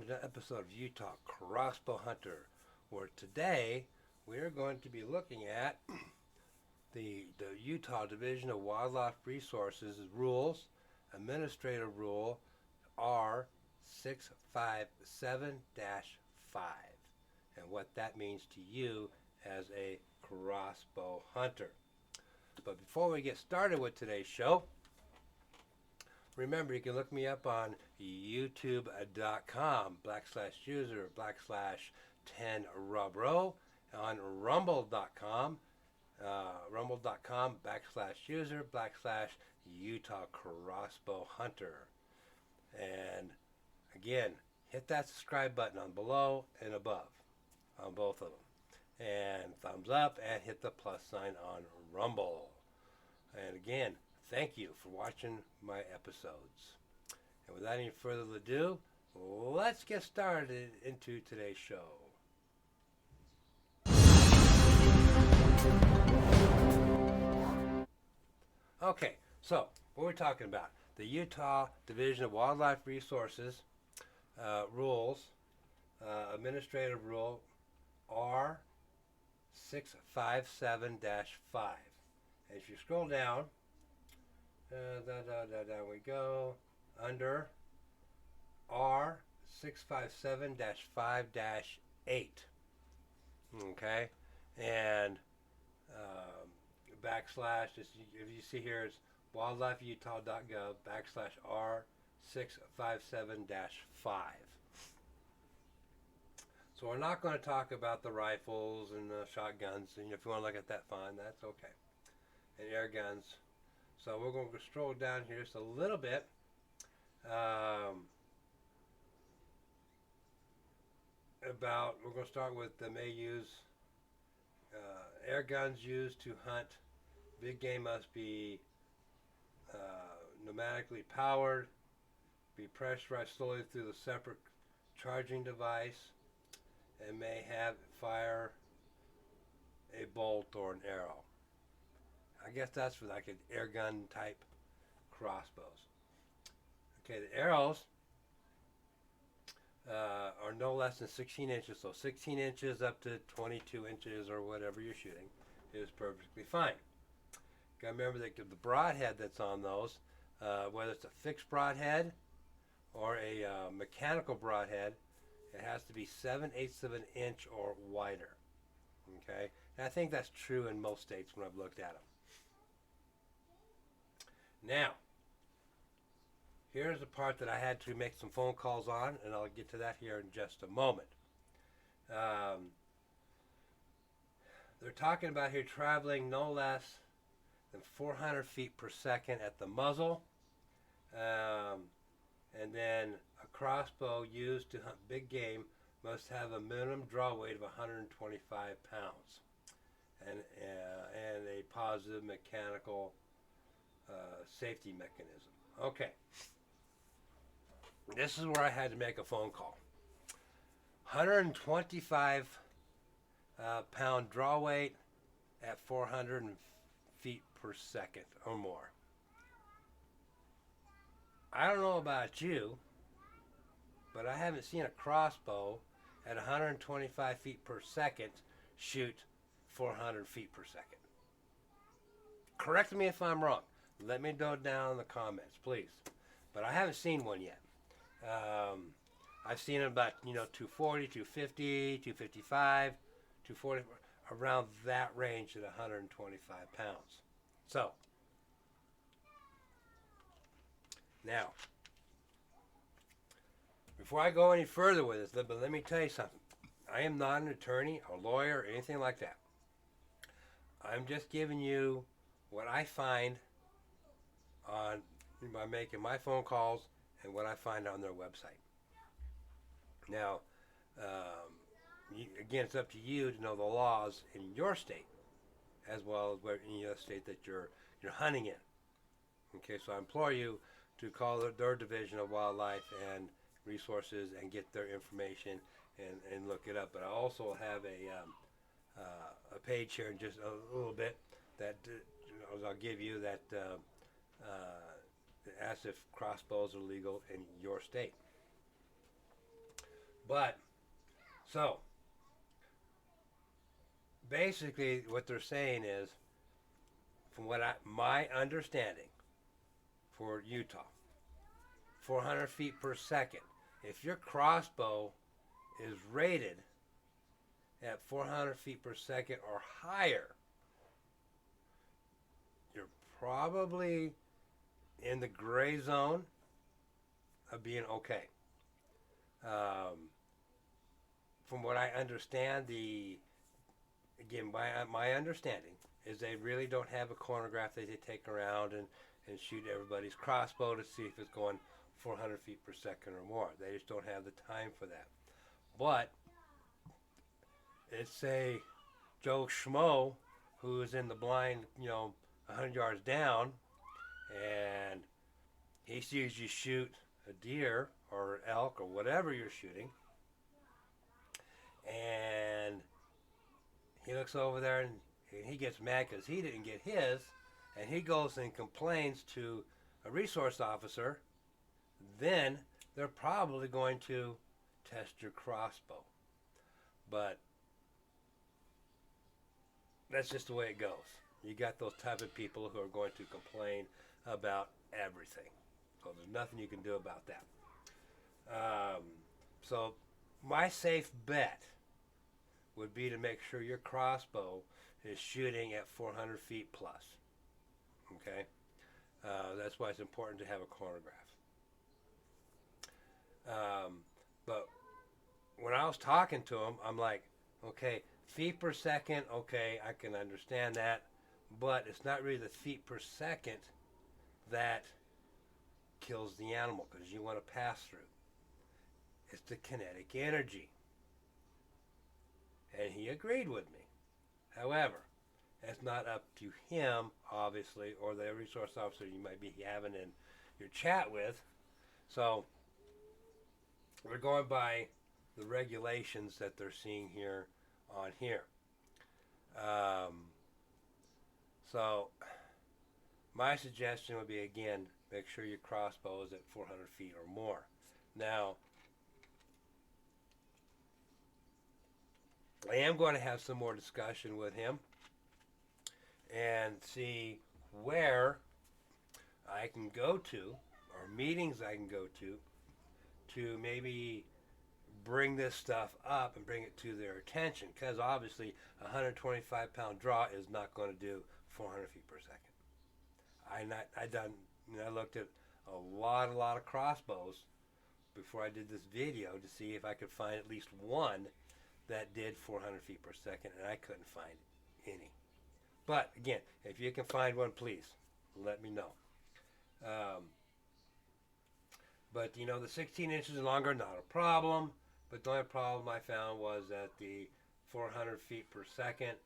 another episode of Utah Crossbow Hunter, where today we are going to be looking at the Utah Division of Wildlife Resources rules, Administrative Rule R657-5, and what that means to you as a crossbow hunter. But before we get started with today's show, remember, you can look me up on youtube.com/user/10rubro, on rumble.com, rumble.com/user/Utah Crossbow Hunter. And again, hit that subscribe button on below and above on both of them. And thumbs up and hit the plus sign on Rumble. And again, thank you for watching my episodes. And without any further ado, let's get started into today's show. Okay, so what we're talking about, the Utah Division of Wildlife Resources rules, Administrative Rule R657-5. And if you scroll down, down we go, under R657-5-8. Okay, and backslash, if you see here, it's wildlifeutah.gov /R657-5. So we're not going to talk about the rifles and the shotguns, and if you want to look at that, fine, that's okay, and air guns. So we're going to scroll down here just a little bit. We're going to start with the may use air guns used to hunt. Big game must be pneumatically powered, be pressurized slowly through the separate charging device, and may fire a bolt or an arrow. I guess that's for like an air gun type crossbows. Okay, the arrows are no less than 16 inches, so 16 inches up to 22 inches or whatever you're shooting is perfectly fine. Got to remember that the broadhead that's on those, whether it's a fixed broadhead or a mechanical broadhead, it has to be 7/8 of an inch or wider. Okay, and I think that's true in most states when I've looked at them. Now, here's the part that I had to make some phone calls on, and I'll get to that here in just a moment. They're talking about here traveling no less than 400 feet per second at the muzzle, and then a crossbow used to hunt big game must have a minimum draw weight of 125 pounds, and a positive mechanical safety mechanism. Okay, this is where I had to make a phone call. 125 pound draw weight at 400 feet per second or more. I don't know about you, but I haven't seen a crossbow at 125 feet per second shoot 400 feet per second. Correct me if I'm wrong. Let me know down in the comments, please. But I haven't seen one yet. I've seen about 240, 250, 255, 240, around that range at 125 pounds. So now, before I go any further with this, let me tell you something. I am not an attorney, a lawyer, or anything like that. I'm just giving you what I find by making my phone calls and what I find on their website. Now, again, it's up to you to know the laws in your state, as well as any other state that you're hunting in. Okay, so I implore you to call their Division of Wildlife and Resources and get their information and look it up. But I also have a page here in just a little bit that I'll give you that asks if crossbows are legal in your state. But so basically, what they're saying is, from my understanding for Utah, 400 feet per second. If your crossbow is rated at 400 feet per second or higher, you're probably in the gray zone of being okay. Um, from what I understand, my understanding is they really don't have a chronograph that they take around and shoot everybody's crossbow to see if it's going 400 feet per second or more. They just don't have the time for that. But it's a Joe Schmo who is in the blind, 100 yards down, and he sees you shoot a deer or an elk or whatever you're shooting, and he looks over there and he gets mad because he didn't get his, and he goes and complains to a resource officer. Then they're probably going to test your crossbow. But that's just the way it goes. You got those type of people who are going to complain about everything. So there's nothing you can do about that. So my safe bet would be to make sure your crossbow is shooting at 400 feet plus. Okay? That's why it's important to have a chronograph. But when I was talking to him, I'm like, okay, feet per second, okay, I can understand that, but it's not really the feet per second that kills the animal, because you want to pass through. It's the kinetic energy. And he agreed with me. However, it's not up to him, obviously, or the resource officer you might be having in your chat with. So we're going by the regulations that they're seeing here on here. So my suggestion would be, again, make sure your crossbow is at 400 feet or more. Now, I am going to have some more discussion with him and see where I can go to, or meetings I can go to maybe bring this stuff up and bring it to their attention, because obviously a 125-pound draw is not going to do 400 feet per second. I looked at a lot of crossbows before I did this video to see if I could find at least one that did 400 feet per second, and I couldn't find any. But again, if you can find one, please let me know. But the 16 inches and longer, not a problem. But the only problem I found was that the 400 feet per second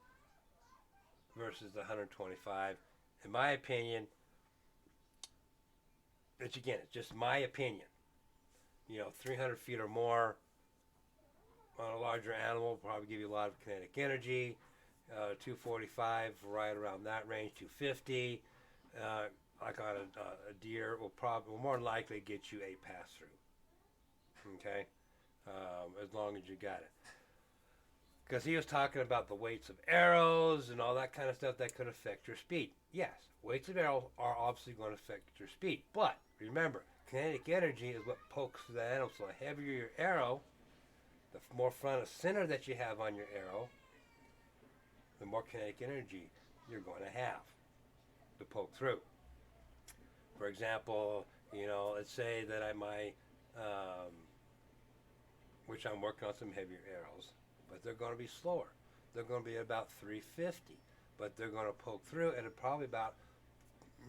versus the 125. In my opinion, it's just my opinion. 300 feet or more on a larger animal will probably give you a lot of kinetic energy. 245, right around that range, 250. Like on a deer, will more than likely get you a pass through. Okay, as long as you got it. Because he was talking about the weights of arrows and all that kind of stuff that could affect your speed. Yes, weights of arrows are obviously going to affect your speed, but remember, kinetic energy is what pokes through the animal. So the heavier your arrow, the more front of center that you have on your arrow, the more kinetic energy you're going to have to poke through. For example, let's say that which I'm working on some heavier arrows, but they're going to be slower. They're going to be about 350, but they're going to poke through at probably about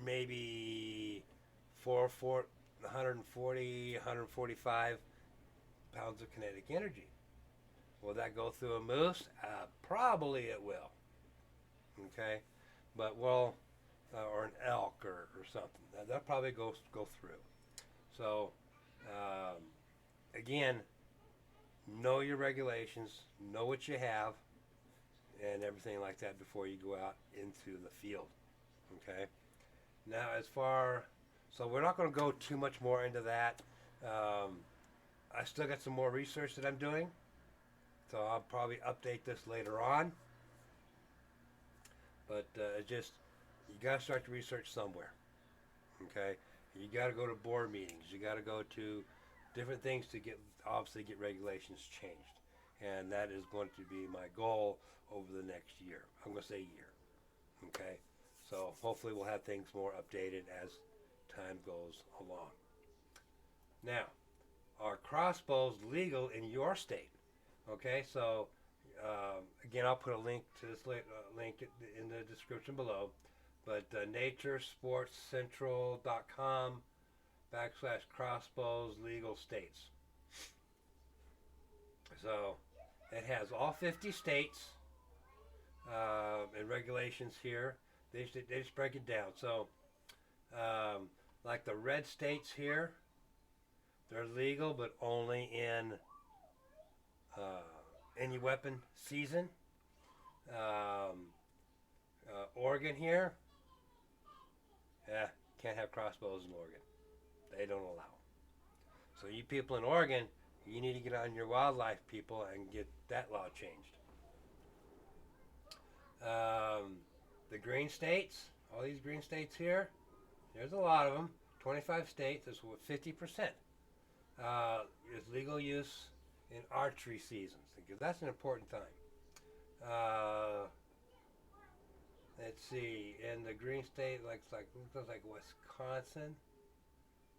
maybe 140, 145 pounds of kinetic energy. Will that go through a moose? Probably it will. Okay, but or an elk or something. That'll probably go through. So again, know your regulations, know what you have, and everything like that before you go out into the field. Okay. Now, so we're not going to go too much more into that. I still got some more research that I'm doing, so I'll probably update this later on. But just you got to start the research somewhere. Okay, you got to go to board meetings. You got to go to different things to get regulations changed, and that is going to be my goal over the next year. I'm going to say year. Okay, so hopefully we'll have things more updated as time goes along. Now, are crossbows legal in your state? Okay, so again, I'll put a link to this link in the description below. But naturesportscentral.com/crossbows legal states. So it has all 50 states and regulations here. They just break it down. So like the red states here, they're legal, but only in any weapon season. Oregon here, can't have crossbows in Oregon. They don't allow. So you people in Oregon, you need to get on your wildlife people and get that law changed. The green states, all these green states here, there's a lot of them. 25 states, that's what 50%. Is legal use in archery seasons, because that's an important time. Let's see, in the green state, looks like Wisconsin.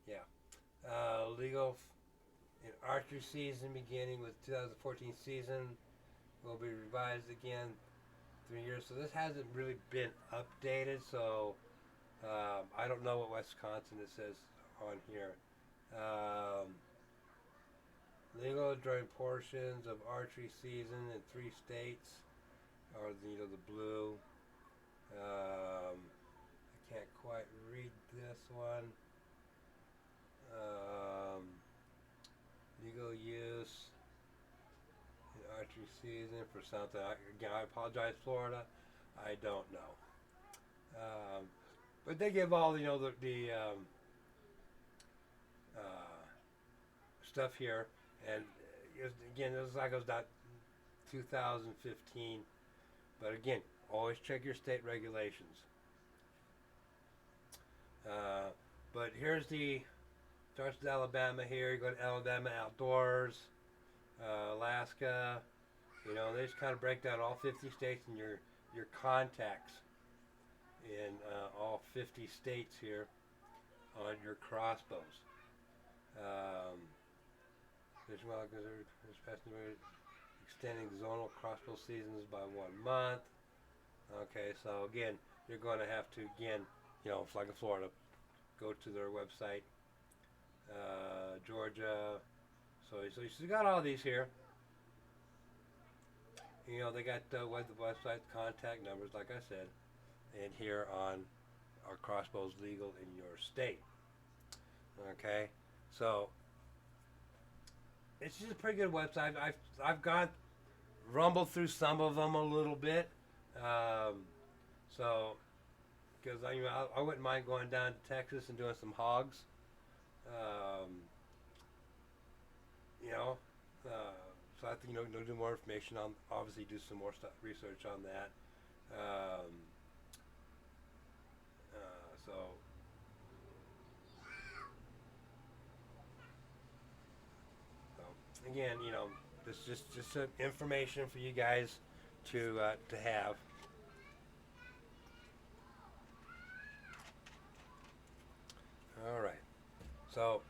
Yeah, legal in archery season beginning with 2014 season will be revised again 3 years. So this hasn't really been updated. So I don't know what Wisconsin it says on here. Legal during portions of archery season in 3 states, or the blue. I can't quite read this one. Legal use in archery season for something. Again, I apologize, Florida. I don't know. But they give all the stuff here, and again, this goes down 2015. But again, always check your state regulations. But here's starts with Alabama here. You go to Alabama Outdoors, Alaska. They just kind of break down all 50 states and your contacts in all 50 states here on your crossbows. Extending zonal crossbow seasons by 1 month. Okay, so again, you're going to have to, like in Florida, go to their website. Georgia. So you got all these here. They got the website contact numbers, like I said, and here on our crossbows legal in your state. Okay, so it's just a pretty good website. I've rumbled through some of them a little bit. So, because I wouldn't mind going down to Texas and doing some hogs. So I think do more information on. Obviously, do some more research on that. So again, this is just information for you guys to have. All right. So,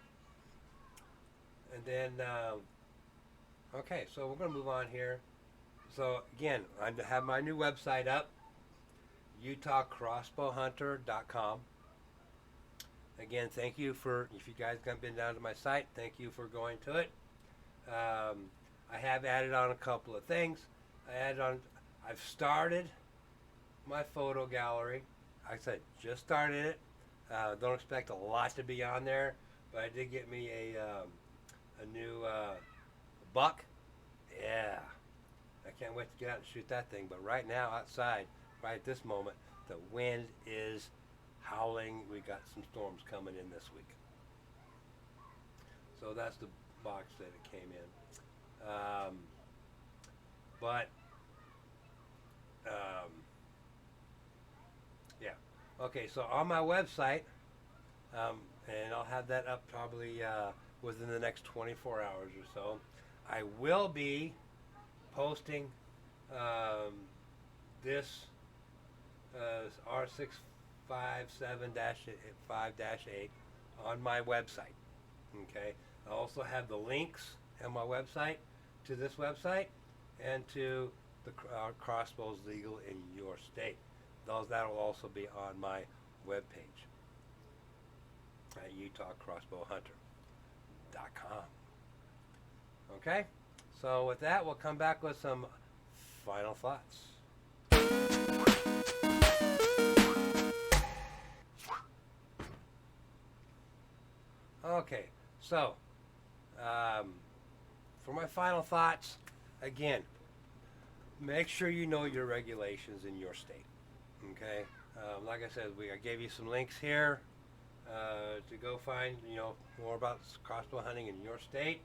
and then, okay, so we're going to move on here. So, again, I have my new website up, UtahCrossbowHunter.com. Again, thank you if you guys have been down to my site, thank you for going to it. I have added on a couple of things. I've started my photo gallery. Like I said, just started it. Don't expect a lot to be on there, but I did get me a new buck. Yeah, I can't wait to get out and shoot that thing. But right now, outside, right at this moment, the wind is howling. We got some storms coming in this week. So that's box that it came in. But yeah. Okay, so on my website, and I'll have that up probably within the next 24 hours or so, I will be posting this R657-5-8 on my website. Okay. I also have the links on my website to this website and to the Crossbows legal in your state. That will also be on my webpage at UtahCrossbowHunter.com. Okay. So with that, we'll come back with some final thoughts. Okay, so for my final thoughts, again, make sure you know your regulations in your state. Okay, like I said, I gave you some links here to go find more about crossbow hunting in your state.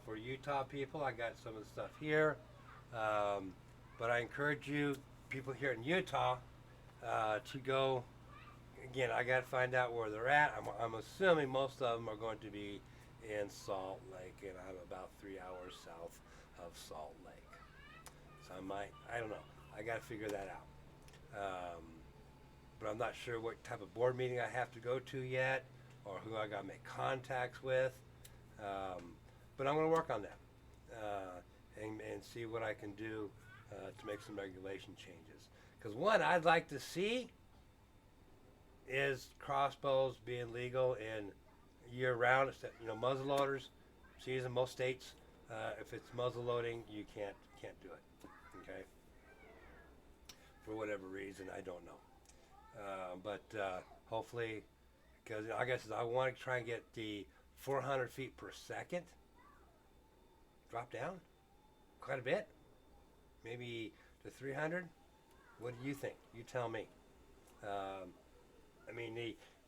For Utah people, I got some of the stuff here, but I encourage you, people here in Utah, to go. Again, I got to find out where they're at. I'm assuming most of them are going to be in Salt Lake, and I'm about 3 hours south of Salt Lake. So I don't know. I got to figure that out. But I'm not sure what type of board meeting I have to go to yet, or who I got to make contacts with. But I'm going to work on that and see what I can do to make some regulation changes. Because one I'd like to see is crossbows being legal in year-round, muzzle loaders. Season, most states, if it's muzzle loading, you can't do it. Okay, for whatever reason, I don't know. But hopefully, because I guess I want to try and get the 400 feet per second drop down quite a bit, maybe to 300. What do you think? You tell me.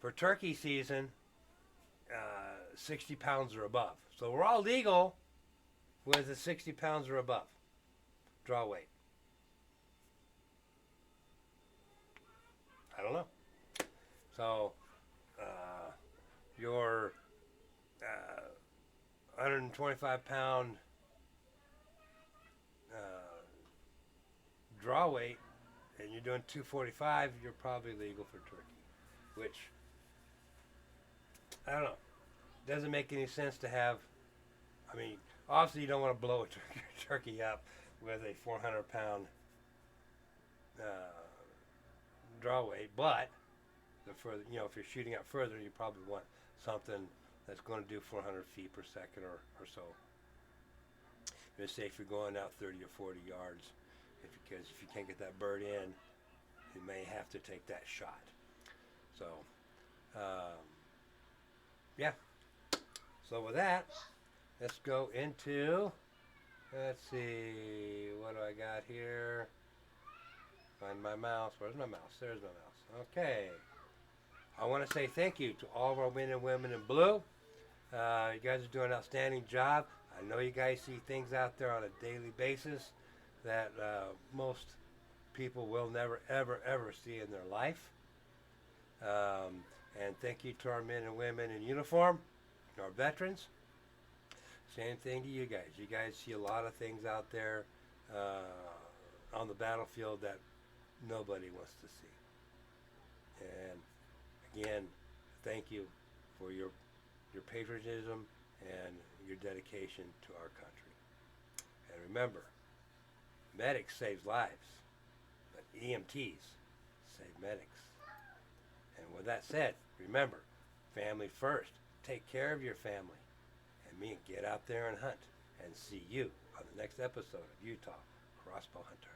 For turkey season, 60 pounds or above. So we're all legal with the 60 pounds or above draw weight. I don't know. So your 125 pound draw weight, and you're doing 245, you're probably legal for turkey. Which, I don't know, doesn't make any sense to have. Obviously you don't want to blow a turkey up with a 400 pound draw weight, but if you're shooting out further, you probably want something that's going to do 400 feet per second or so. Just say if you're going out 30 or 40 yards, because if you can't get that bird in, you may have to take that shot. So, yeah. So with that, let's go into, let's see, what do I got here? Find my mouse. Where's my mouse? There's my mouse. Okay. I want to say thank you to all of our men and women in blue. You guys are doing an outstanding job. I know you guys see things out there on a daily basis that most people will never, ever, ever see in their life. And thank you to our men and women in uniform, our veterans. Same thing to you guys. You guys see a lot of things out there on the battlefield that nobody wants to see. And again, thank you for your patriotism and your dedication to our country. And remember, medics save lives, but EMTs save medics. And with that said, remember, family first. Take care of your family. And get out there and hunt. And see you on the next episode of Utah Crossbow Hunter.